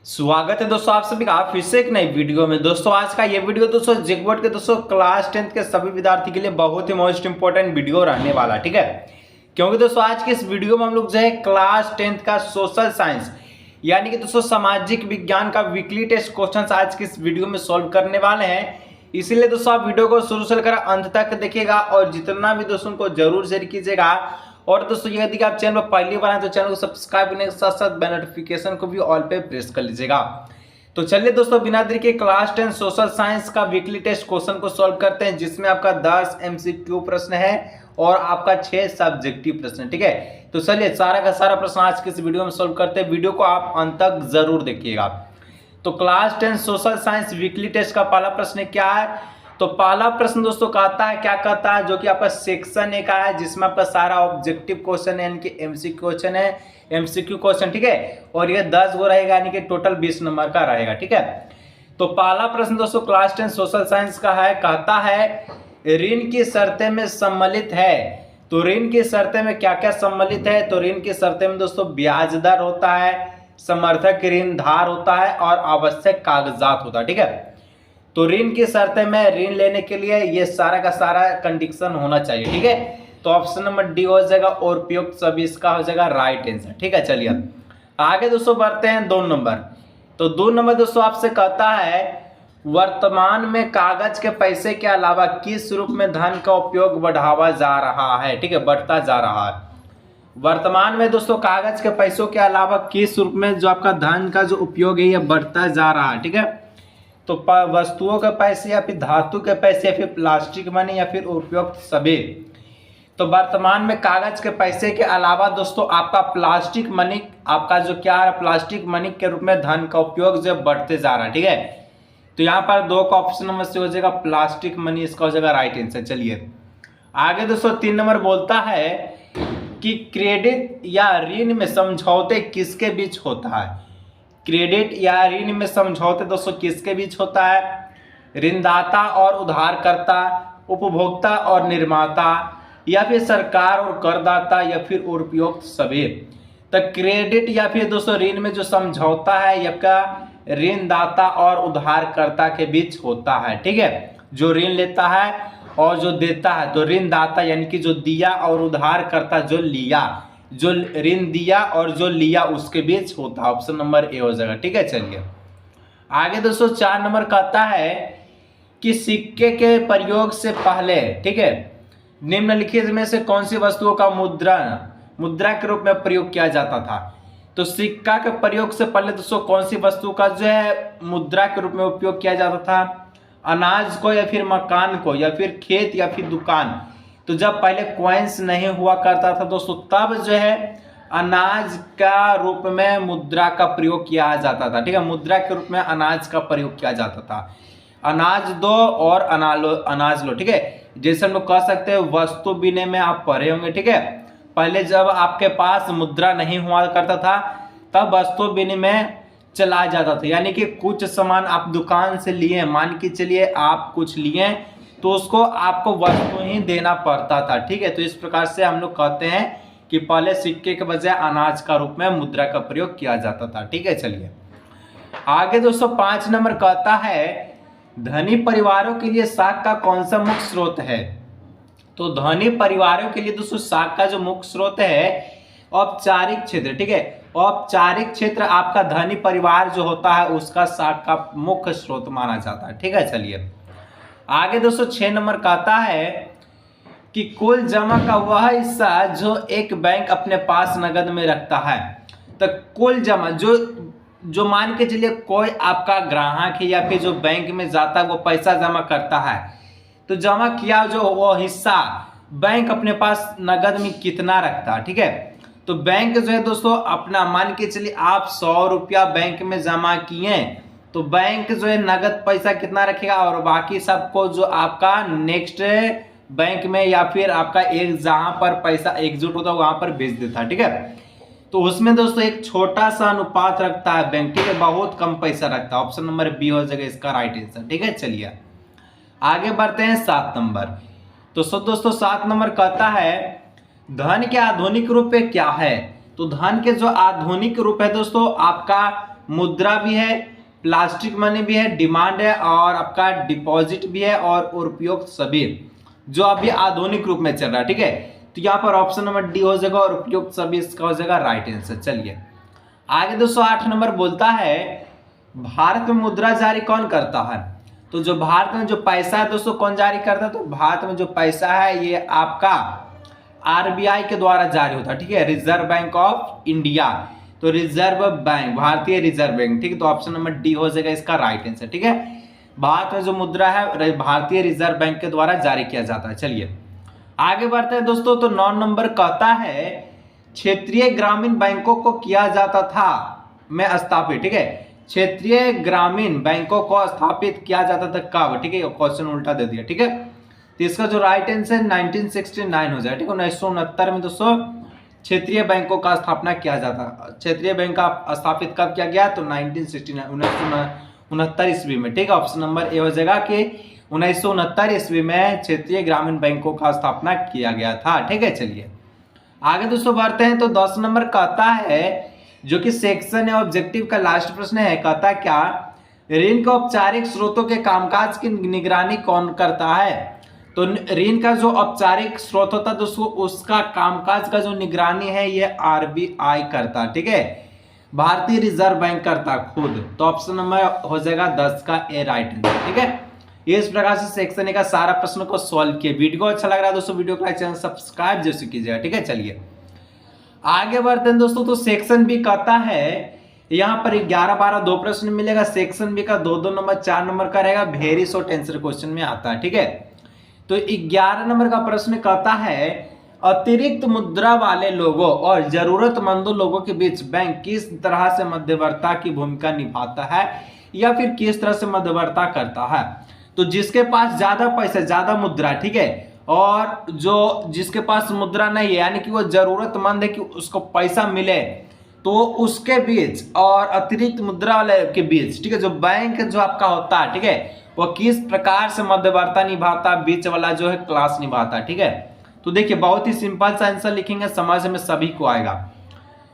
स्वागत है दोस्तों आप सभी का फिर से एक नई वीडियो में। दोस्तों आज का ये वीडियो दोस्तों जेकबोर्ड के दोस्तों क्लास 10th के सभी विद्यार्थी के लिए बहुत ही मोस्ट इंपॉर्टेंट वीडियो रहने वाला, ठीक है। क्योंकि दोस्तों आज के इस वीडियो में हम लोग जो है क्लास 10th का सोशल साइंस यानी कि दोस्तों सामाजिक विज्ञान का वीकली टेस्ट क्वेश्चन आज के इस वीडियो में सॉल्व करने वाले हैं। इसीलिए दोस्तों आप वीडियो को शुरू से लेकर अंत तक देखिएगा और जितना भी दोस्तों को जरूर शेयर कीजिएगा। और दोस्तों यदि आप चैनल पर पहली बार हैं तो चैनल को सब्सक्राइब करने के साथ साथ बेल नोटिफिकेशन को भी ऑल पे प्रेस कर लीजिएगा। तो चलिए दोस्तों बिना देरी के क्लास 10 सोशल साइंस का वीकली टेस्ट क्वेश्चन को सॉल्व करते हैं, जिसमें आपका 10 MCQ प्रश्न है और आपका 6 सब्जेक्टिव प्रश्न, ठीक है। तो चलिए सारा का सारा प्रश्न आज के इस वीडियो में सॉल्व करते हैं। वीडियो को आप अंत तक जरूर देखिएगा। तो class 10 social science weekly test का पहला प्रश्न क्या है? तो पहला प्रश्न दोस्तों कहता है, क्या कहता है, जो कि आपका सेक्शन ए का है, जिसमें आपका सारा ऑब्जेक्टिव क्वेश्चन है यानी कि MCQ क्वेश्चन है, MCQ क्वेश्चन, ठीक है। और ये 10 गो रहेगा यानी कि टोटल 20 नंबर का रहेगा, ठीक है। तो पहला प्रश्न दोस्तों क्लास 10 सोशल साइंस का है, कहता है ऋण की शर्तें में सम्मिलित है। तो ऋण की शर्तें में क्या क्या सम्मिलित है? तो ऋण की शर्तें में दोस्तों ब्याज दर होता है, समर्थक ऋण धार होता है और आवश्यक कागजात होता है, ठीक है। तो ऋण की शर्तें में ऋण लेने के लिए ये सारा का सारा कंडीशन होना चाहिए, ठीक है। तो ऑप्शन नंबर डी हो जाएगा और उपयुक्त सभी इसका हो जाएगा राइट आंसर, ठीक है। चलिए आगे दोस्तों बढ़ते हैं 2 नंबर। तो 2 नंबर दोस्तों आपसे कहता है वर्तमान में कागज के पैसे के अलावा किस रूप में धन का उपयोग बढ़ावा जा रहा है, ठीक है, बढ़ता जा रहा है। वर्तमान में दोस्तों कागज के पैसों के अलावा किस रूप में जो आपका धन का जो उपयोग है ये बढ़ता जा रहा है, ठीक है। तो वस्तुओं के पैसे या फिर धातु के पैसे या फिर प्लास्टिक मनी या फिर उपयुक्त सभी। तो वर्तमान में कागज के पैसे के अलावा दोस्तों आपका प्लास्टिक मनी, आपका जो क्या है प्लास्टिक मनी के रूप में धन का उपयोग जो बढ़ते जा रहा है, ठीक है। तो यहाँ पर 2 का ऑप्शन नंबर से हो जाएगा प्लास्टिक मनी, इसका हो जाएगा राइट आंसर। चलिए आगे दोस्तों 3 नंबर बोलता है कि क्रेडिट या ऋण में समझौते किसके बीच होता है। क्रेडिट या ऋण में समझौते दोस्तों किसके बीच होता है? ऋणदाता और उधारकर्ता, उपभोक्ता और निर्माता, या फिर सरकार और करदाता, या फिर उपयुक्त सभी। तो क्रेडिट या फिर दोस्तों ऋण में जो समझौता है यह का ऋणदाता और उधारकर्ता के बीच होता है, ठीक है। जो ऋण लेता है और जो देता है, तो ऋणदाता यानी कि जो दिया और उधारकर्ता जो लिया, जो ऋण दिया और जो लिया उसके बीच होता है। ऑप्शन नंबर ए हो जाएगा, ठीक है। चलिए आगे दोस्तों 4 नंबर कहता है कि सिक्के के प्रयोग से पहले, ठीक है, निम्नलिखित में से कौन सी वस्तुओं का मुद्रा के रूप में प्रयोग किया जाता था। तो सिक्का के प्रयोग से पहले दोस्तों कौन सी वस्तु का जो है मुद्रा के रूप में उपयोग किया जाता था? अनाज को या फिर मकान को या फिर खेत या फिर दुकान। तो जब पहले कॉइन्स नहीं हुआ करता था दोस्तों तब जो है अनाज का रूप में मुद्रा का प्रयोग किया जाता था, ठीक है। मुद्रा के रूप में अनाज का प्रयोग किया जाता था। अनाज दो और अनाज लो, ठीक है। जैसे हम लोग कह सकते हैं वस्तु विनिमय में आप पढ़े होंगे, ठीक है। पहले जब आपके पास मुद्रा नहीं हुआ करता था तब वस्तु विनिमय चला जाता था, यानी कि कुछ सामान आप दुकान से लिए, मान के चलिए आप कुछ लिए तो उसको आपको वस्तु ही देना पड़ता था, ठीक है। तो इस प्रकार से हम लोग कहते हैं कि पहले सिक्के के बजाय अनाज का रूप में मुद्रा का प्रयोग किया जाता था, ठीक है। चलिए आगे दोस्तों 5 नंबर कहता है धनी परिवारों के लिए साख का कौन सा मुख्य स्रोत है। तो धनी परिवारों के लिए दोस्तों साख का जो मुख्य स्रोत है औपचारिक क्षेत्र, ठीक है। औपचारिक क्षेत्र आपका धनी परिवार जो होता है उसका साख का मुख्य स्रोत माना जाता है, ठीक है। चलिए आगे दोस्तों 6 नंबर कहता है कि कुल जमा का वह हिस्सा जो एक बैंक अपने पास नगद में रखता है। तो कुल जमा जो मान के चलिए कोई आपका ग्राहक है या फिर जो बैंक में जाता है वो पैसा जमा करता है, तो जमा किया जो वो हिस्सा बैंक अपने पास नगद में कितना रखता है, ठीक है। तो बैंक जो है दोस्तों अपना मान के चलिए आप 100 रुपया बैंक में जमा किए तो बैंक जो है नगद पैसा कितना रखेगा और बाकी सबको जो आपका नेक्स्ट बैंक में या फिर आपका एक जहां पर पैसा एकजुट होता है वहां पर भेज देता है, ठीक है। तो उसमें दोस्तों एक छोटा सा अनुपात रखता है बैंक, ठीक है, बहुत कम पैसा रखता है। ऑप्शन नंबर बी हो जाएगा इसका राइट आंसर, ठीक है। चलिए आगे बढ़ते हैं 7 नंबर। तो दोस्तों 7 नंबर कहता है धन के आधुनिक रूप क्या है। तो धन के जो आधुनिक रूप है दोस्तों आपका मुद्रा भी है, प्लास्टिक मनी भी है, डिमांड है और आपका डिपॉजिट भी है और उपयुक्त सभी, जो अभी आधुनिक रूप में चल रहा है। ठीक है, तो यहाँ पर ऑप्शन नंबर डी हो जाएगा और उपयुक्त सभी इसका हो जाएगा राइट आंसर। चलिए आगे दोस्तों 8 नंबर बोलता है भारत में मुद्रा जारी कौन करता है। तो जो भारत में जो पैसा है दोस्तों कौन जारी करता है, तो भारत में जो पैसा है ये आपका आरबीआई के द्वारा जारी होता है। ठीक है, रिजर्व बैंक ऑफ इंडिया, तो रिजर्व बैंक, भारतीय रिजर्व बैंक। ठीक है, तो ऑप्शन नंबर डी हो जाएगा इसका राइट आंसर। ठीक है, भारत में जो मुद्रा है भारतीय रिजर्व बैंक के द्वारा जारी किया जाता है। चलिए आगे बढ़ते हैं दोस्तों, तो 9 नंबर कहता है क्षेत्रीय ग्रामीण बैंकों को किया जाता था में स्थापित। ठीक है, क्षेत्रीय ग्रामीण बैंकों को स्थापित किया जाता था कब। ठीक है, क्वेश्चन उल्टा दे दिया। ठीक है, तो इसका जो राइट आंसर 1969 हो जाए। ठीक है, 1969 में दोस्तों क्षेत्रीय बैंकों का स्थापना किया जाता। क्षेत्रीय बैंक का स्थापित कब किया गया, तो 1969 1969 ईस्वी में। ठीक है, ऑप्शन नंबर ए हो जाएगा कि 1969 ईस्वी में क्षेत्रीय ग्रामीण बैंकों का स्थापना किया गया था। ठीक है, चलिए आगे दोस्तों बढ़ते हैं, तो 10 नंबर कहता है जो कि सेक्शन है ऑब्जेक्टिव का लास्ट प्रश्न है, कहता क्या ऋण के औपचारिक स्रोतों के कामकाज की निगरानी कौन करता है। तो ऋण का जो औपचारिक स्रोत होता है दोस्तों उसका कामकाज का जो निगरानी है ये आरबीआई करता है। ठीक है, भारतीय रिजर्व बैंक करता खुद। तो ऑप्शन नंबर हो जाएगा 10 का ए राइट आंसर। ठीक है, इस प्रकार से सेक्शन ए का सारा प्रश्न को सॉल्व किए। वीडियो अच्छा लग रहा है दोस्तों, वीडियो को लाइक, चैनल सब्सक्राइब जैसे कीजिएगा। ठीक है, चलिए आगे बढ़ते हैं दोस्तों, तो सेक्शन बी कहता है यहाँ पर 11-12 दो प्रश्न मिलेगा। सेक्शन बी का 2-2 नंबर 4 नंबर का रहेगा, वेरी शॉर्ट आंसर क्वेश्चन में आता है। ठीक है, तो 11 नंबर का प्रश्न कहता है अतिरिक्त मुद्रा वाले लोगों और जरूरतमंदों लोगों के बीच बैंक किस तरह से मध्यवर्ता की भूमिका निभाता है या फिर किस तरह से मध्यवर्ता करता है। तो जिसके पास ज्यादा पैसा, ज्यादा मुद्रा, ठीक है, और जो जिसके पास मुद्रा नहीं है यानी कि वो जरूरतमंद है कि उसको पैसा मिले, तो उसके बीच और अतिरिक्त मुद्रा वाले के बीच, ठीक है, जो बैंक जो आपका होता है, ठीक है, वो किस प्रकार से मध्यवर्ता निभाता, बीच वाला जो है क्लास निभाता। ठीक है, तो देखिए बहुत ही सिंपल सा आंसर लिखेंगे, समझ में सभी को आएगा।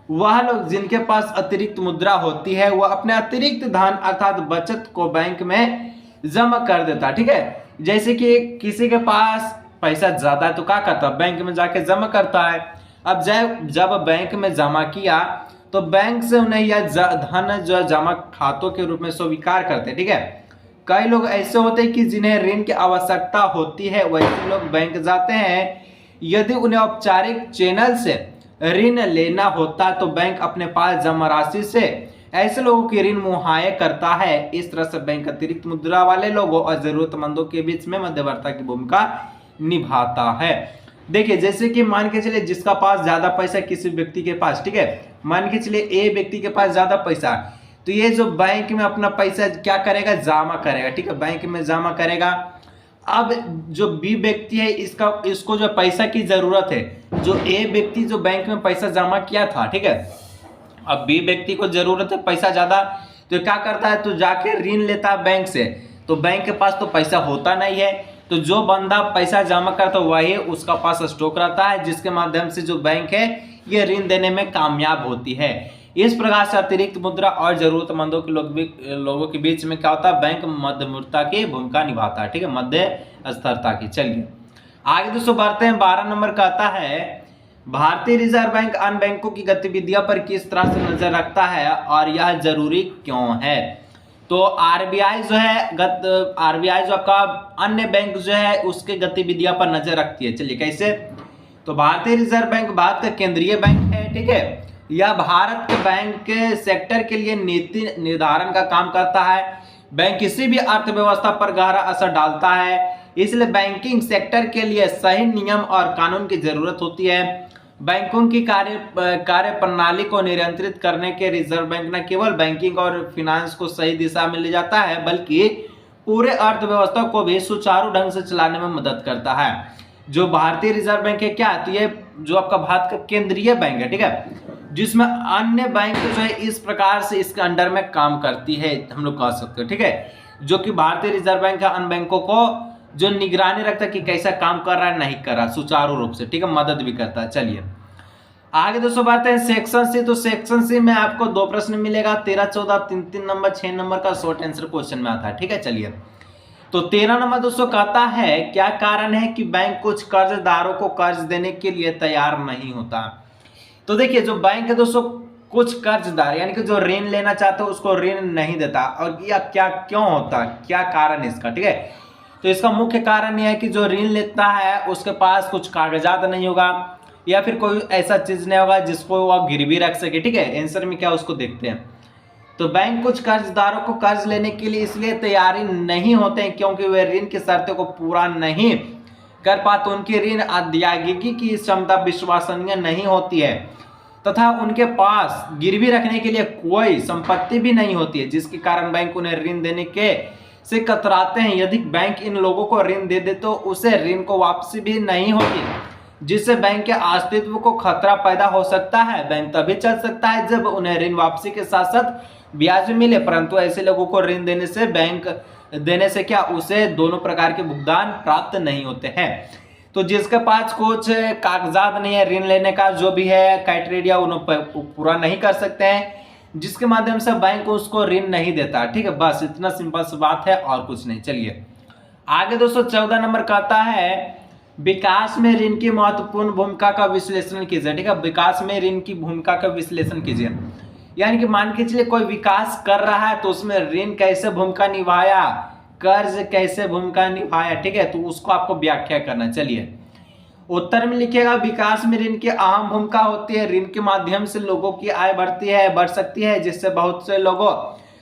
वह लोग जिनके पास अतिरिक्त मुद्रा होती है वह अपने अतिरिक्त धन अर्थात बचत को बैंक में जमा कर देता। ठीक है, जैसे कि किसी के पास पैसा ज्यादा है तो क्या करता है, बैंक में जाके जमा करता है। अब जब बैंक में जमा किया तो बैंक से उन्हें यह धन जो जमा खातों के रूप में स्वीकार करते हैं। ठीक है, कई लोग ऐसे होते हैं कि जिन्हें ऋण की आवश्यकता होती है, वैसे लोग बैंक जाते हैं। यदि उन्हें औपचारिक चैनल से ऋण लेना होता है तो बैंक अपने पास जमा राशि से ऐसे लोगों की ऋण मुहैया करता है। इस तरह से बैंक अतिरिक्त मुद्रा वाले लोगों और जरूरतमंदों के बीच में मध्यवर्ता की भूमिका निभाता है। देखिए जैसे कि मान के चलिए जिसका पास ज्यादा पैसा किसी व्यक्ति के पास, ठीक है, मान के चलिए ए व्यक्ति के पास ज्यादा पैसा, तो ये जो बैंक में अपना पैसा क्या करेगा, जमा करेगा। ठीक है, बैंक में जमा करेगा। अब जो बी व्यक्ति है इसको जो पैसा की जरूरत है, जो ए व्यक्ति जो बैंक में पैसा जमा किया था, ठीक है, अब बी व्यक्ति को जरूरत है पैसा ज्यादा, तो क्या करता है, तो जाके ऋण लेता है बैंक से। तो बैंक के पास तो पैसा होता नहीं है, तो जो बंदा पैसा जमा करता है वही उसका पास स्टॉक रहता है, जिसके माध्यम से जो बैंक है ये ऋण देने में कामयाब होती है। इस प्रकार से अतिरिक्त मुद्रा और जरूरतमंदों के लोगों के बीच में क्या होता है, बैंक मध्यवर्ता की भूमिका निभाता है। ठीक है, मध्य स्तरता की। चलिए आगे दोस्तों बढ़ते हैं। 12 नंबर कहता है भारतीय रिजर्व बैंक अन्य बैंकों की गतिविधियों पर किस तरह से नजर रखता है और यह जरूरी क्यों है। तो आरबीआई जो है आरबीआई जो आपका अन्य बैंक जो है उसके गतिविधियों पर नजर रखती है। चलिए कैसे, तो भारतीय रिजर्व बैंक भारत का केंद्रीय बैंक है। ठीक है, यह भारत के बैंक के सेक्टर के लिए नीति निर्धारण का काम करता है। बैंक किसी भी अर्थव्यवस्था पर गहरा असर डालता है, इसलिए बैंकिंग सेक्टर के लिए सही नियम और कानून की जरूरत होती है। बैंकों की कार्य प्रणाली को नियंत्रित करने के रिजर्व बैंक न केवल बैंकिंग और फाइनेंस को सही दिशा में ले जाता है बल्कि पूरे अर्थव्यवस्था को भी सुचारू ढंग से चलाने में मदद करता है। जो भारतीय रिजर्व बैंक है क्या, तो ये जो आपका भारत का केंद्रीय बैंक है, ठीक है, जिसमें अन्य बैंक जो है इस प्रकार से इसके अंडर में काम करती है, हम लोग कह सकते हो। ठीक है, जो कि भारतीय रिजर्व बैंक का अन्य बैंकों को जो निगरानी रखता है कि कैसा काम कर रहा है नहीं कर रहा सुचारू रूप से। ठीक है, मदद भी करता है। चलिए आगे दोस्तों बढ़ते हैं सेक्शन सी। तो सेक्शन सी में आपको 2 प्रश्न मिलेगा, 13, 14, 3 नंबर, 6 नंबर का शॉर्ट आंसर क्वेश्चन में आता है। ठीक है, चलिए। तो 13 नंबर दोस्तों कहता है क्या कारण है कि बैंक कुछ कर्जदारों को कर्ज देने के लिए तैयार नहीं होता। तो देखिए जो बैंक है दोस्तों, कुछ कर्जदार यानी कि जो ऋण लेना चाहते हो उसको ऋण नहीं देता, और यह क्या क्यों होता है, क्या कारण इसका। ठीक है, तो इसका मुख्य कारण यह है कि जो ऋण लेता है उसके पास कुछ कागजात नहीं होगा, या फिर कोई ऐसा चीज नहीं होगा जिसको वह गिरवी रख सके। ठीक है, आंसर में क्या उसको देखते हैं। तो बैंक कुछ कर्जदारों को कर्ज लेने के लिए इसलिए तैयारी नहीं होते हैं क्योंकि वे ऋण की शर्तों को पूरा नहीं कर पाते, उनकी ऋण अदायगी की क्षमता विश्वसनीय नहीं होती है तथा उनके पास गिरवी रखने के लिए कोई संपत्ति भी नहीं होती है, जिसके कारण बैंक उन्हें ऋण देने के से कतराते हैं। यदि बैंक इन लोगों को ऋण दे दे तो उसे ऋण को वापसी भी नहीं होती, जिससे बैंक के अस्तित्व को खतरा पैदा हो सकता है। बैंक तभी चल सकता है जब उन्हें ऋण वापसी के साथ साथ ब्याज मिले, परंतु ऐसे लोगों को ऋण देने से बैंक देने से क्या उसे दोनों प्रकार के भुगतान प्राप्त नहीं होते हैं। तो जिसके पास कुछ कागजात नहीं है ऋण लेने का, जो भी है क्राइटेरिया उन्हें पूरा नहीं कर सकते हैं, जिसके माध्यम से बैंक उसको ऋण नहीं देता। ठीक है, बस इतना सिंपल सी बात है और कुछ नहीं। चलिए आगे दोस्तों 14 नंबर कहता है विकास में ऋण की महत्वपूर्ण भूमिका का विश्लेषण कीजिए। ठीक है, विकास में ऋण की भूमिका का विश्लेषण कीजिए, यानी कि मान के चलिए कोई विकास कर रहा है तो उसमें ऋण कैसे भूमिका निभाया, कर्ज कैसे भूमिका निभाया। ठीक है, तो उसको आपको व्याख्या करना। चलिए उत्तर में लिखिएगा विकास में ऋण की अहम भूमिका होती है। ऋण के माध्यम से लोगों की आय बढ़ सकती है, जिससे बहुत से लोगों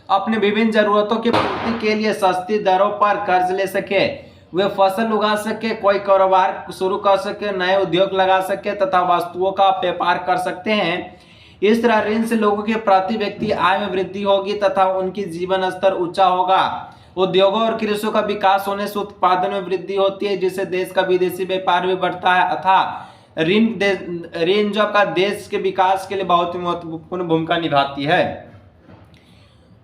अपने विभिन्न जरूरतों की पूर्ति के लिए सस्ती दरों पर कर्ज ले सके, वे फसल उगा सके, कोई कारोबार शुरू कर सके, नए उद्योग लगा सके तथा वस्तुओं का व्यापार कर सकते हैं। इस तरह ऋण से लोगों के प्रति व्यक्ति आय में वृद्धि होगी तथा उनकी जीवन स्तर ऊंचा होगा। उद्योगों और कृषि का विकास होने से उत्पादन में वृद्धि होती है, जिससे देश का विदेशी व्यापार भी बढ़ता है। अतः ऋण जो आपका देश के विकास के लिए बहुत ही महत्वपूर्ण भूमिका निभाती है।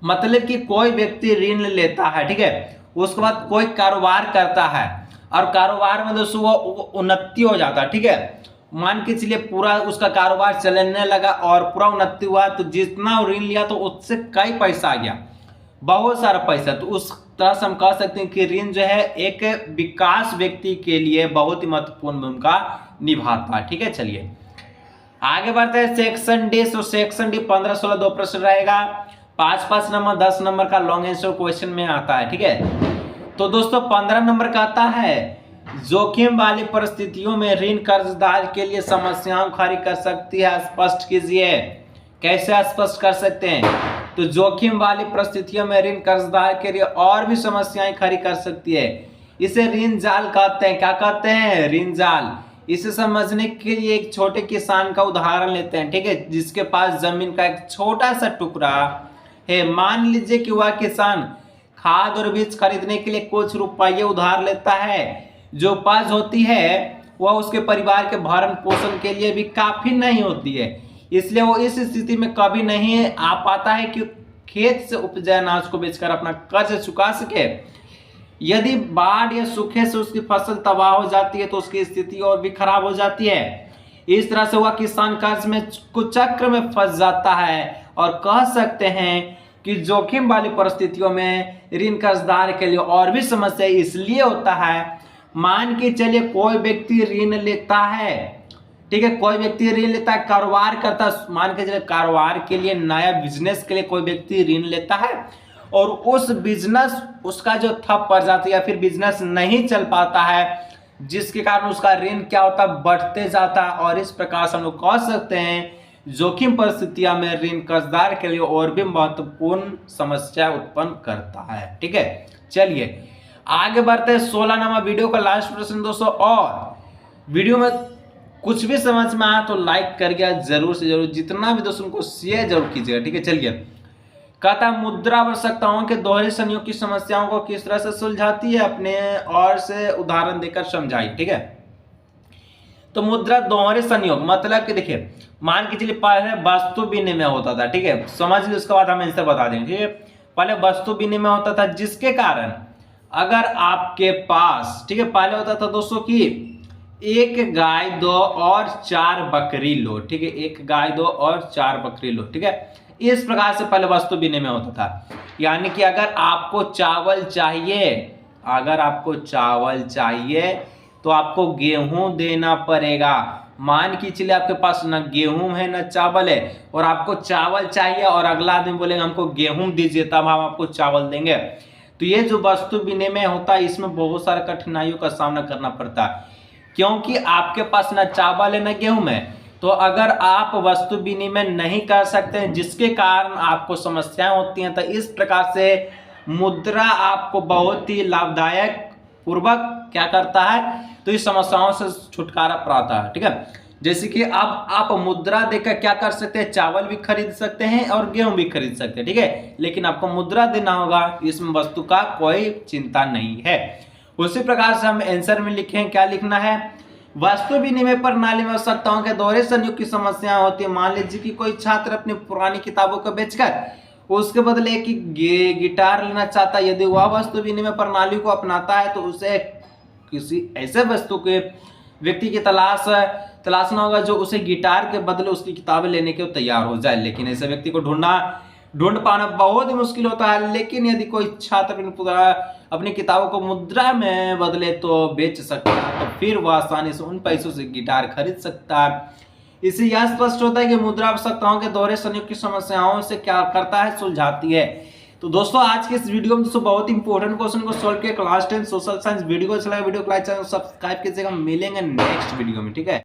मतलब कि कोई व्यक्ति ऋण लेता है, ठीक है, उसके बाद कोई कारोबार करता है और कारोबार में दोस्तों वो उन्नति हो जाता है। ठीक है, मान के चलिए पूरा उसका कारोबार चलने लगा और पूरा उन्नति हुआ, तो जितना ऋण लिया तो उससे कई पैसा आ गया, बहुत सारा पैसा। तो उस तरह से हम कह सकते हैं कि ऋण जो है एक विकास व्यक्ति के लिए बहुत ही महत्वपूर्ण भूमिका निभाता है। ठीक है, चलिए आगे बढ़ते हैं सेक्शन डी। तो सेक्शन डी 15, 16 2 प्रश्न रहेगा, 5 नंबर 10 नंबर का लॉन्ग आंसर क्वेश्चन में आता है। ठीक है, तो दोस्तों 15 नंबर का आता है जोखिम वाली परिस्थितियों में ऋण कर्जदार के लिए समस्याओं खड़ी कर सकती है, स्पष्ट कीजिए। कैसे स्पष्ट कर सकते हैं? तो जोखिम वाली परिस्थितियों में ऋण कर्जदार के लिए और भी समस्याएं खड़ी कर सकती है। इसे ऋण जाल कहते हैं। क्या कहते हैं? ऋण जाल। इसे समझने के लिए एक छोटे किसान का उदाहरण लेते हैं। ठीक है, जिसके पास जमीन का एक छोटा सा टुकड़ा है। मान लीजिए कि वह किसान खाद और बीज खरीदने के लिए कुछ रुपये उधार लेता है। जो उपज होती है वह उसके परिवार के भरण पोषण के लिए भी काफी नहीं होती है, इसलिए वो इस स्थिति में कभी नहीं आ पाता है कि खेत से उपजे अनाज को बेचकर अपना कर्ज चुका सके। यदि बाढ़ या सूखे से उसकी फसल तबाह हो जाती है तो उसकी स्थिति और भी खराब हो जाती है। इस तरह से वह किसान कर्ज में कुचक्र में फंस जाता है और कह सकते हैं कि जोखिम वाली परिस्थितियों में ऋण कर्जदार के लिए और भी समस्या इसलिए होता है। मान के चलिए कोई व्यक्ति ऋण लेता है, ठीक है, कोई व्यक्ति ऋण लेता है, कारोबार करता है। मान के चलिए कारोबार के लिए, नया बिजनेस के लिए कोई व्यक्ति ऋण लेता है और उस बिजनेस उसका जो ठप पड़ जाता है या फिर बिजनेस नहीं चल पाता है, जिसके कारण उसका ऋण क्या होता है, बढ़ते जाता है। और इस प्रकार से हम लोग कह सकते हैं जोखिम परिस्थितियों में ऋण कर्जदार के लिए और भी महत्वपूर्ण समस्या उत्पन्न करता है। ठीक है, चलिए आगे बढ़ते हैं 16 नंबर वीडियो का लास्ट प्रश्न दोस्तों। और वीडियो में कुछ भी समझ में आया तो लाइक करके जरूर से जरूर, जितना भी दोस्तों को शेयर जरूर कीजिएगा। ठीक है, चलिए कहता मुद्रा आवश्यकताओं के दोहरे संयोग की समस्याओं को किस तरह से सुलझाती है, अपने और से उदाहरण देकर समझाई। ठीक है, तो मुद्रा दोहरे संयोग मतलब कि देखिए मान के चलिए पहले वस्तु विनिमय होता था। ठीक है, समझ लीजिए, उसके बाद हम आंसर बता देंगे। ठीक है, पहले वस्तु विनिमय होता था, जिसके कारण अगर आपके पास, ठीक है, पहले होता था दोस्तों कि एक गाय दो और 4 बकरी लो, ठीक है, एक गाय दो और 4 बकरी लो, ठीक है। इस प्रकार से पहले वस्तु विनिमय होता था। यानी कि अगर आपको चावल चाहिए, अगर आपको चावल चाहिए तो आपको गेहूं देना पड़ेगा। मान के चलिए आपके पास ना गेहूं है ना चावल है, और आपको चावल चाहिए और अगला आदमी बोलेगा हमको गेहूं दीजिए, तब हम आपको चावल देंगे। तो ये जो वस्तु विनिमय होता है इसमें बहुत सारे कठिनाइयों का सामना करना पड़ता है, क्योंकि आपके पास ना चावल है ना गेहूं है। तो अगर आप वस्तु विनिमय नहीं कर सकते हैं जिसके कारण आपको समस्याएं होती हैं, तो इस प्रकार से मुद्रा आपको बहुत ही लाभदायक पूर्वक क्या करता है, तो इस समस्याओं से छुटकारा पाता है, ठीक है। जैसे कि अब आप मुद्रा देकर क्या कर सकते हैं, चावल भी खरीद सकते हैं और गेहूं भी खरीद सकते हैं, ठीक है, लेकिन आपको मुद्रा देना होगा, इसमें वस्तु का कोई चिंता नहीं है। उसी प्रकार से हम आंसर में लिखें, क्या लिखना है, वस्तु विनिमय प्रणाली में आवश्यकताओं के दोहरे संयोग की समस्या होती है। मान लीजिए कि कोई छात्र अपनी पुरानी किताबों को बेचकर उसके बदले एक गिटार लेना चाहता है। यदि वह वस्तु विनिमय प्रणाली को अपनाता है तो उसे किसी ऐसे वस्तु के व्यक्ति की तलाशना होगा जो उसे गिटार के बदले उसकी किताबें लेने के तैयार हो जाए, लेकिन ऐसे व्यक्ति को ढूंढ पाना बहुत ही मुश्किल होता है। लेकिन यदि कोई छात्र अपनी किताबों को मुद्रा में बदले तो बेच सकता है, तो फिर वह आसानी से उन पैसों से गिटार खरीद सकता है। इससे यह स्पष्ट होता है कि मुद्रा आवश्यकताओं के दोहरे संयोग की समस्याओं से क्या करता है, सुलझाती है। तो दोस्तों आज के इस वीडियो में दोस्तों बहुत इंपॉर्टेंट क्वेश्चन को सॉल्व किया क्लास 10 सोशल साइंस। वीडियो को अच्छा लगा वीडियो को लाइक चैनल सब्सक्राइब कीजिएगा। मिलेंगे नेक्स्ट वीडियो में, ठीक है।